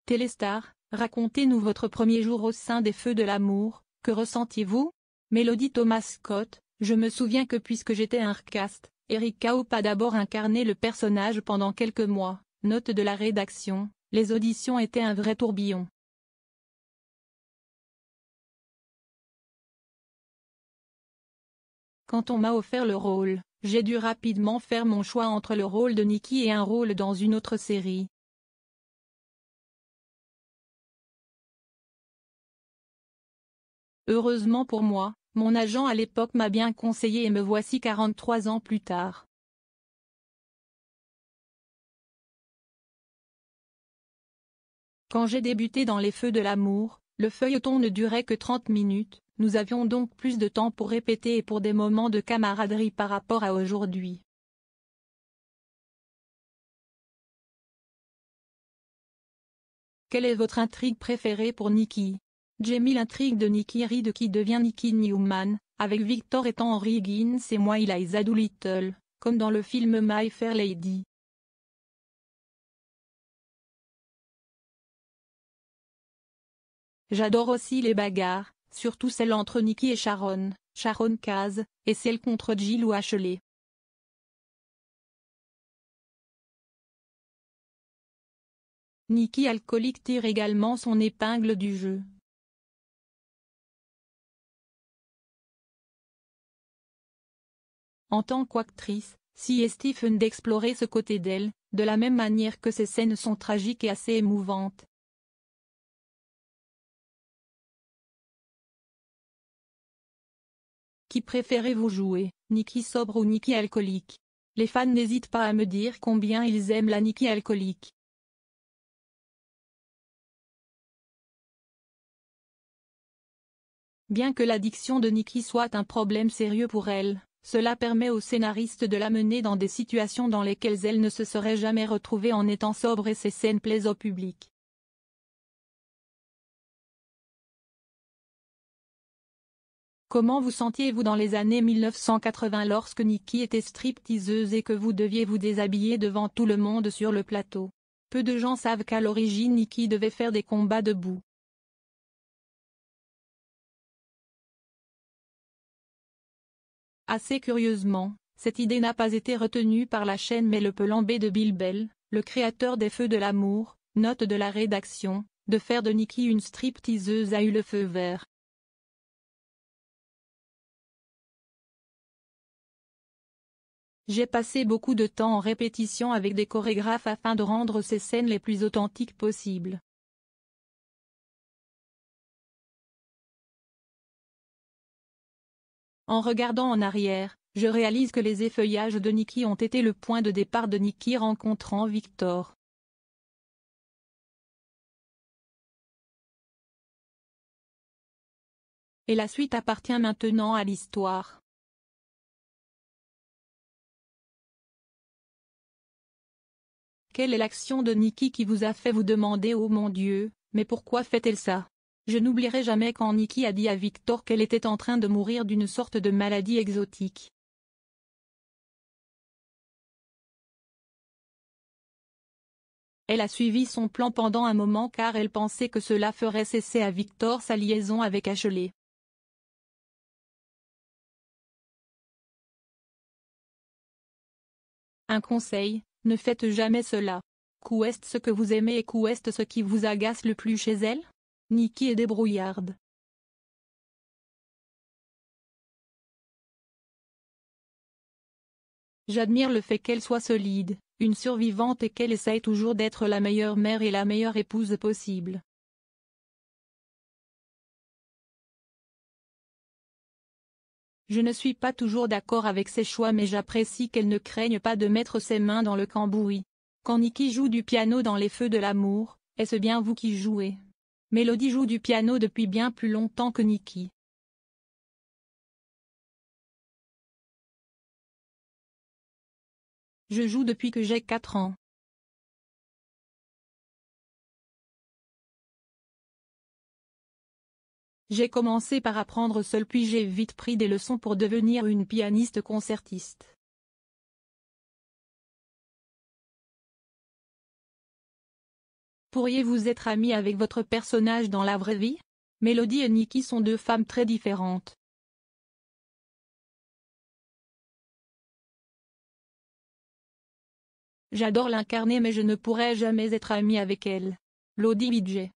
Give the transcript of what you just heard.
Téléstar, racontez-nous votre premier jour au sein des Feux de l'amour, que ressentiez-vous? Mélodie Thomas Scott, je me souviens que puisque j'étais un recast, Eric Kaup a d'abord incarné le personnage pendant quelques mois. Note de la rédaction, les auditions étaient un vrai tourbillon. Quand on m'a offert le rôle, j'ai dû rapidement faire mon choix entre le rôle de Nikki et un rôle dans une autre série. Heureusement pour moi, mon agent à l'époque m'a bien conseillé et me voici 43 ans plus tard. Quand j'ai débuté dans les Feux de l'amour, le feuilleton ne durait que 30 minutes, nous avions donc plus de temps pour répéter et pour des moments de camaraderie par rapport à aujourd'hui. Quelle est votre intrigue préférée pour Nikki? Jamie. L'intrigue de Nikki Reed qui devient Nikki Newman, avec Victor étant Henry Higgins et moi Eliza Doolittle, comme dans le film My Fair Lady. J'adore aussi les bagarres, surtout celles entre Nikki et Sharon Case, et celle contre Jill ou Ashley. Nikki alcoolique tire également son épingle du jeu. En tant qu'actrice, si est Stephen d'explorer ce côté d'elle, de la même manière que ces scènes sont tragiques et assez émouvantes. Qui préférez-vous jouer, Nikki sobre ou Nikki alcoolique? Les fans n'hésitent pas à me dire combien ils aiment la Nikki alcoolique. Bien que l'addiction de Nikki soit un problème sérieux pour elle, cela permet aux scénaristes de la mener dans des situations dans lesquelles elle ne se serait jamais retrouvée en étant sobre et ces scènes plaisent au public. Comment vous sentiez-vous dans les années 1980 lorsque Nikki était stripteaseuse et que vous deviez vous déshabiller devant tout le monde sur le plateau? Peu de gens savent qu'à l'origine Nikki devait faire des combats debout. Assez curieusement, cette idée n'a pas été retenue par la chaîne mais le plan B de Bill Bell, le créateur des Feux de l'amour, note de la rédaction, de faire de Nikki une stripteaseuse a eu le feu vert. J'ai passé beaucoup de temps en répétition avec des chorégraphes afin de rendre ces scènes les plus authentiques possibles. En regardant en arrière, je réalise que les effeuillages de Nikki ont été le point de départ de Nikki rencontrant Victor. Et la suite appartient maintenant à l'histoire. Quelle est l'action de Nikki qui vous a fait vous demander oh mon Dieu, mais pourquoi fait-elle ça? Je n'oublierai jamais quand Nikki a dit à Victor qu'elle était en train de mourir d'une sorte de maladie exotique. Elle a suivi son plan pendant un moment car elle pensait que cela ferait cesser à Victor sa liaison avec Ashley. Un conseil, ne faites jamais cela. Qu'est ce que vous aimez et qu'est ce qui vous agace le plus chez elle? Nikki est débrouillarde. J'admire le fait qu'elle soit solide, une survivante et qu'elle essaye toujours d'être la meilleure mère et la meilleure épouse possible. Je ne suis pas toujours d'accord avec ses choix mais j'apprécie qu'elle ne craigne pas de mettre ses mains dans le cambouis. Quand Nikki joue du piano dans Les Feux de l'amour, est-ce bien vous qui jouez? Mélodie joue du piano depuis bien plus longtemps que Nikki. Je joue depuis que j'ai 4 ans. J'ai commencé par apprendre seul puis j'ai vite pris des leçons pour devenir une pianiste concertiste. Pourriez-vous être amie avec votre personnage dans la vraie vie? Mélodie et Nikki sont deux femmes très différentes. J'adore l'incarner mais je ne pourrais jamais être amie avec elle. Lodi Bidget.